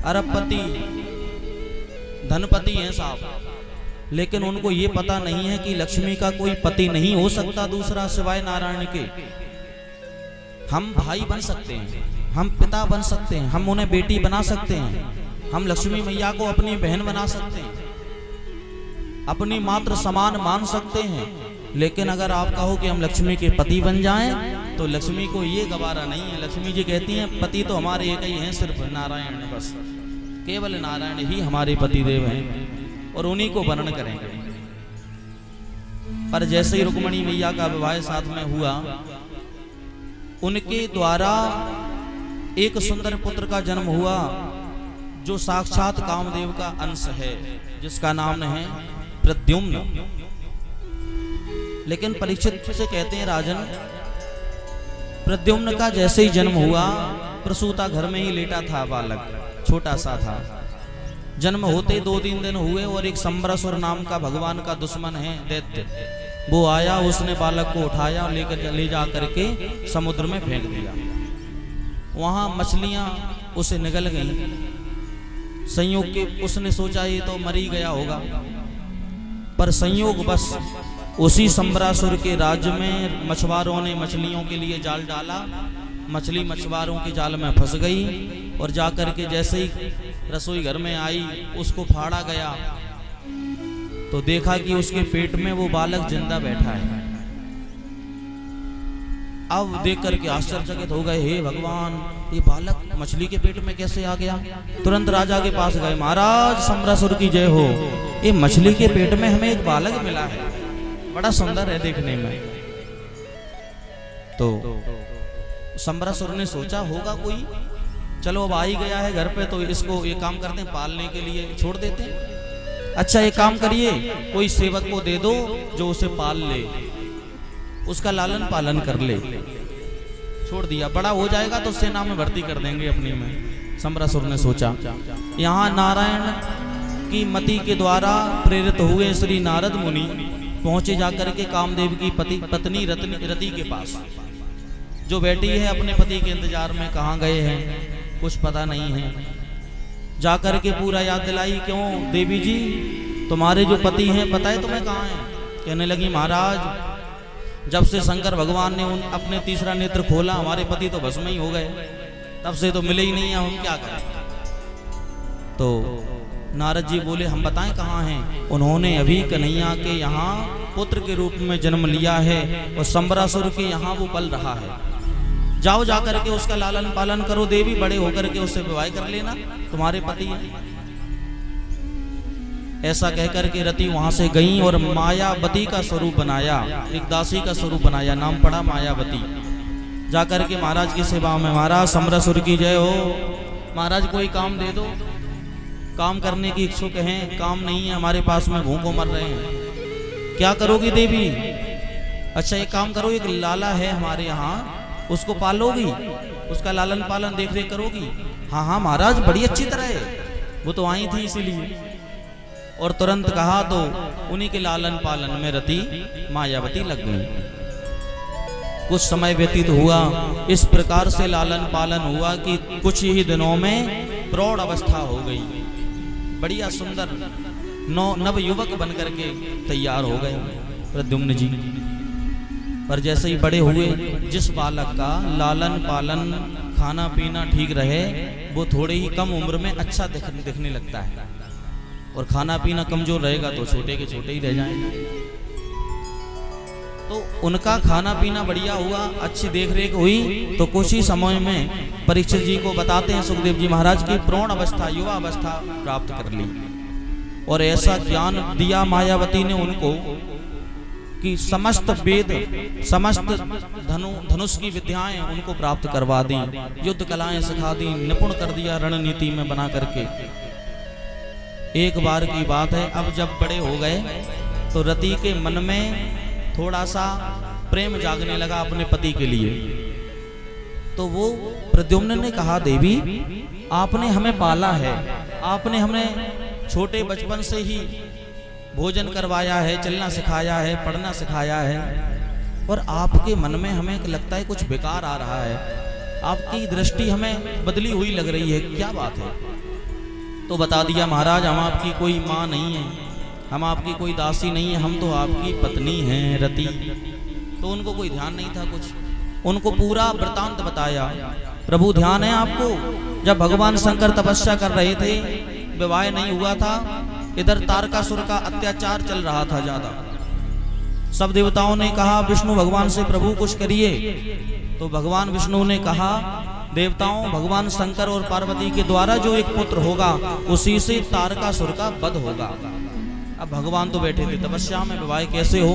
अरबपति धनपति हैं साहब, लेकिन उनको ये पता नहीं है कि लक्ष्मी का कोई पति नहीं हो सकता दूसरा सिवाय नारायण के। हम भाई बन सकते हैं, हम पिता बन सकते हैं, हम उन्हें बेटी बना सकते हैं, हम लक्ष्मी मैया को अपनी बहन बना सकते हैं, अपनी मात्र समान मान सकते हैं। लेकिन अगर आप कहो कि हम लक्ष्मी के पति बन जाएं तो लक्ष्मी को ये गवारा नहीं है। लक्ष्मी जी कहती हैं पति तो हमारे एक ही हैं, सिर्फ नारायण, बस केवल नारायण ही हमारे पति देव हैं और उन्हीं को वर्णन करेंगे। पर जैसे ही रुक्मणी मैया का विवाह साथ में हुआ, उनके द्वारा एक सुंदर पुत्र का जन्म हुआ जो साक्षात कामदेव का अंश है, जिसका नाम है प्रद्युम्न। लेकिन परीक्षित से कहते हैं राजन, प्रद्युम्न का जैसे ही जन्म हुआ, प्रसूता घर में ही लेटा था, बालक छोटा सा था। जन्म होते 2-3 दिन हुए और एक संबरासुर नाम का भगवान का दुश्मन है दैत्य, वो आया, उसने बालक को उठाया, ले जा करके समुद्र में फेंक दिया। वहां मछलियां उसे निगल गईं। संयोग के उसने सोचा ये तो मर ही गया होगा, पर संयोग बस उसी संबरासुर के राज्य में मछुआरों ने मछलियों के लिए जाल डाला, मछली मछुआरों के जाल में फंस गई और जाकर के जैसे ही रसोई घर में आई, उसको फाड़ा गया तो देखा कि उसके पेट में वो बालक जिंदा बैठा है। अब देख करके आश्चर्यचकित हो गए, हे भगवान, ये बालक मछली के पेट में कैसे आ गया? तुरंत राजा के पास गए, महाराज संबरासुर की जय हो, ये मछली के पेट में हमें एक बालक मिला है, बड़ा सुंदर है देखने में। तो संबरासुर ने सोचा होगा कोई, चलो अब आ ही गया है घर पे तो इसको ये काम करते हैं, पालने के लिए छोड़ देते हैं। अच्छा एक काम करिए, कोई सेवक को दे दो जो उसे पाल ले, उसका लालन पालन कर ले। छोड़ दिया, बड़ा हो जाएगा तो सेना में भर्ती कर देंगे अपनी में। संबरासुर ने सोचा। यहाँ नारायण की मति के द्वारा प्रेरित हुए श्री नारद मुनि पहुंचे जाकर के कामदेव की पत्नी रति के पास, जो बैठी है अपने पति के इंतजार में। कहाँ गए हैं कुछ पता नहीं है। जाकर के पूरा याद दिलाई, क्यों देवी जी तुम्हारे जो पति हैं पता है तुम्हें कहाँ हैं? कहने लगी, महाराज जब से शंकर भगवान ने अपने तीसरा नेत्र खोला, हमारे पति तो भस्म ही हो गए, तब से तो मिले ही नहीं है, हम क्या करें? तो नारद जी बोले, हम बताएं कहाँ हैं? उन्होंने अभी कन्हैया के यहाँ पुत्र के रूप में जन्म लिया है और संबरासुर के यहाँ वो पल रहा है। जाओ जाकर के उसका लालन पालन करो देवी, बड़े होकर के उससे विवाह कर लेना, तुम्हारे पति हैं। ऐसा कहकर के रति वहां से गई और मायावती का स्वरूप बनाया, एक दासी का स्वरूप बनाया, नाम पड़ा मायावती। जाकर के महाराज की सेवा में, महाराज संबरासुर की जय हो, महाराज कोई काम दे दो, काम करने की इच्छुक हैं, काम नहीं है हमारे पास में, भूखों मर रहे हैं, क्या करोगी देवी? अच्छा एक काम करो, एक लाला है हमारे यहाँ, उसको पालोगी, उसका लालन पालन देख रेख करोगी? हाँ हाँ महाराज बड़ी अच्छी तरह है, वो तो आई थी इसीलिए। और तुरंत कहा तो उन्हीं के लालन पालन में रति मायावती लग गई। कुछ समय व्यतीत हुआ, इस प्रकार से लालन पालन हुआ कि कुछ ही दिनों में प्रौढ़ अवस्था हो गई, बढ़िया सुंदर नव युवक बन करके तैयार हो गए प्रद्युम्न जी। पर जैसे ही बड़े हुए, जिस बालक का लालन पालन खाना पीना ठीक रहे, वो थोड़े ही कम उम्र में अच्छा दिखने लगता है, और खाना पीना कमजोर रहेगा तो छोटे के छोटे ही रह जाएंगे। तो उनका खाना पीना बढ़िया हुआ, अच्छी देख रेख हुई, तो कुछ ही समय में परीक्षित जी को बताते हैं सुखदेव जी महाराज की प्रौढ़ अवस्था, युवा अवस्था प्राप्त कर ली। और ऐसा ज्ञान दिया मायावती ने उनको कि समस्त वेद, समस्त धनुष की विद्याएं उनको प्राप्त करवा दी, युद्ध कलाएं सिखा दी, निपुण कर दिया रणनीति में बना करके। एक बार की बात है, अब जब बड़े हो गए तो रति के मन में थोड़ा सा प्रेम जागने लगा अपने पति के लिए। तो वो प्रद्युम्न ने कहा, देवी आपने हमें पाला है, आपने हमें छोटे बचपन से ही भोजन करवाया है, चलना सिखाया है, पढ़ना सिखाया है, और आपके मन में हमें लगता है कुछ बेकार आ रहा है, आपकी दृष्टि हमें बदली हुई लग रही है, क्या बात है? तो बता दिया महाराज हम आपकी कोई माँ नहीं है, हम आपकी कोई दासी नहीं है, हम तो आपकी पत्नी हैं रति। तो उनको कोई ध्यान नहीं था कुछ, उनको पूरा वृतांत बताया। प्रभु ध्यान है आपको, जब भगवान शंकर तपस्या कर रहे थे, विवाह नहीं हुआ था, इधर तारकासुर का अत्याचार चल रहा था ज्यादा। सब देवताओं ने कहा विष्णु भगवान से प्रभु कुछ करिए। तो भगवान विष्णु ने कहा देवताओं, भगवान शंकर और पार्वती के द्वारा जो एक पुत्र होगा उसी से तारकासुर का वध होगा। अब भगवान तो बैठे थे तपस्या में, विवाह कैसे हो?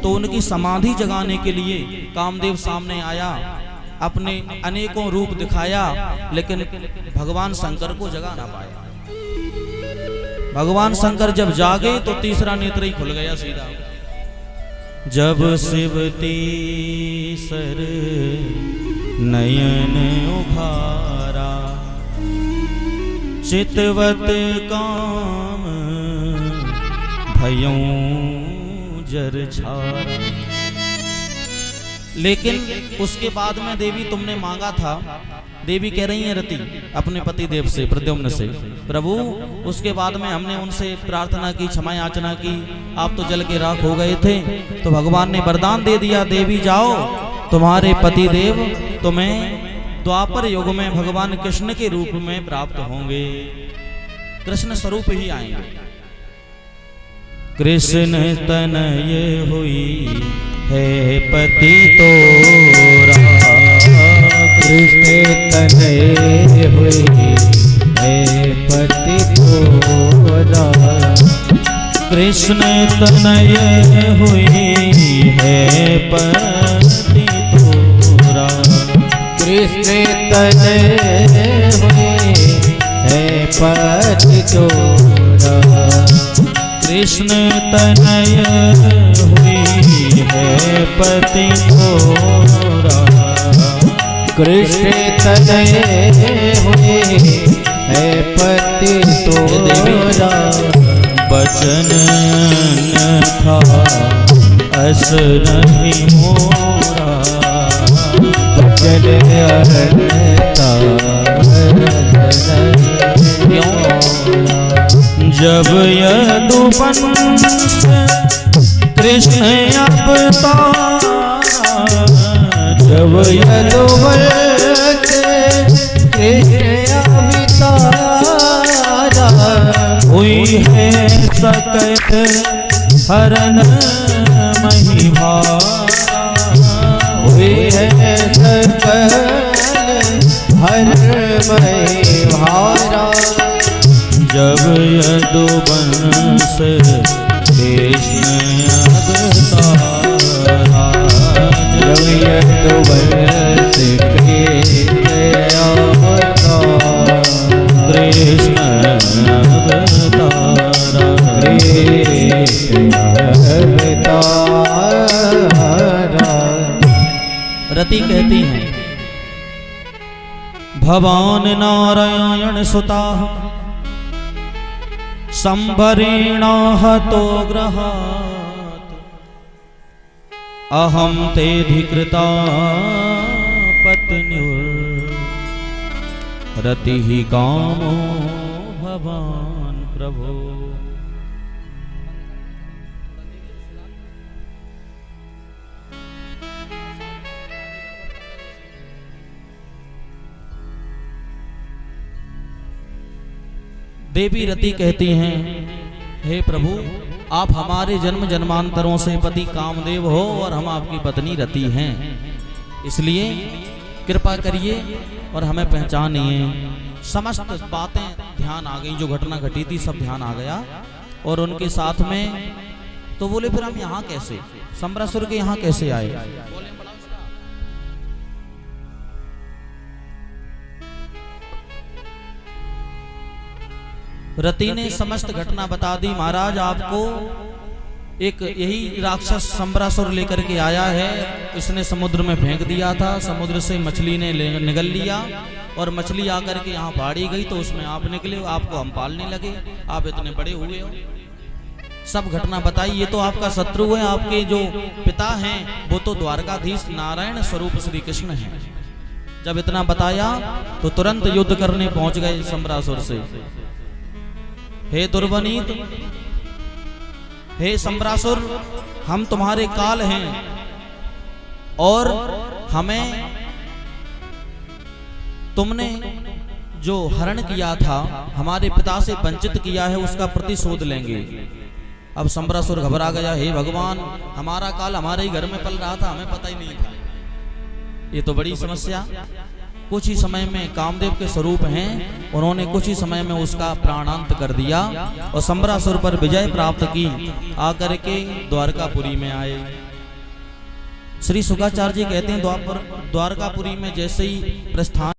तो उनकी समाधि जगाने के लिए कामदेव सामने आया, अपने अनेकों रूप दिखाया, लेकिन भगवान शंकर को जगा ना पाया। भगवान शंकर जब जागे तो तीसरा नेत्र ही खुल गया सीधा। जब शिव तीसर नयन उभारा, चितवत काम भयों जर छारा। लेकिन उसके बाद में देवी तुमने मांगा था, देवी कह रही है रति अपने पति देव से, प्रद्युम्न से, प्रभु उसके बाद में हमने उनसे प्रार्थना की, क्षमा याचना की, आप तो जल के राख हो गए थे। तो भगवान ने वरदान दे दिया, देवी जाओ, तुम्हारे पति देव तुम्हें द्वापर युग में भगवान कृष्ण के रूप में प्राप्त होंगे, कृष्ण स्वरूप ही आएंगे। कृष्ण तनय हुई है पति तोरा, कृष्ण तनय हुई है पति तोरा। कृष्ण तनय हुई है पति तोरा। कृष्ण तनय हुई है पति तोरा। कृष्ण तनय हुई है पति तोरा। कृष्ण तनय हुई है पति तोरा। बचन न था अस नहीं मोरा, बचन अनता जब यदुवंश कृष्ण अवतारा, जब यदुवंश कृष्ण अवतारा। हुई है सकट हरन महिभारा, हुई है सकल हर महिभारा। जब यदुवंश कृष्ण अवतारा, जब यदुवंश कृष्ण अवतारा। कृष्ण अवतारा, कृष्ण अवतारा। रति कहती हैं भवान नारायण सुता संभरेण हतो ग्रहात्, अहम तेधिकृता पत्न्युर् रतिः कामो भवान प्रभो। देवी रति कहती हैं हे प्रभु, आप हमारे जन्म जन्मांतरों से पति कामदेव हो और हम आपकी पत्नी रति हैं, इसलिए कृपा करिए और हमें पहचानिए। समस्त बातें ध्यान आ गई, जो घटना घटी थी सब ध्यान आ गया। और उनके साथ में तो बोले फिर हम यहाँ कैसे, सम्रासुर के यहाँ कैसे आए? रति ने समस्त घटना बता दी। महाराज आपको एक यही राक्षस सम्रासुर लेकर के आया है, इसने समुद्र में फेंक दिया था, समुद्र से मछली ने निगल लिया और मछली आकर के यहाँ फाड़ी गई तो उसमें आप निकले, आपको हम पालने लगे, आप इतने बड़े हुए हो। सब घटना बताई। ये तो आपका शत्रु है, आपके जो पिता हैं वो तो द्वारकाधीश नारायण स्वरूप श्री कृष्ण हैं। जब इतना बताया तो तुरंत युद्ध करने पहुंच गए सम्रासुर से। हे दुर्वनीत, हे सम्रासुर, हम तुम्हारे काल हैं और हमें तुमने जो हरण किया था, हमारे पिता से वंचित किया है, उसका प्रतिशोध लेंगे। अब सम्रासुर घबरा गया, हे भगवान, हमारा काल हमारे ही घर में पल रहा था, हमें पता ही नहीं था। ये तो बड़ी समस्या। कुछ ही समय में कामदेव के स्वरूप हैं, उन्होंने कुछ ही समय में उसका प्राणांत कर दिया और सम्रासुर पर विजय प्राप्त की। आकर के द्वारकापुरी में आए। श्री शुकाचार्य जी कहते हैं द्वारकापुरी में जैसे ही प्रस्थान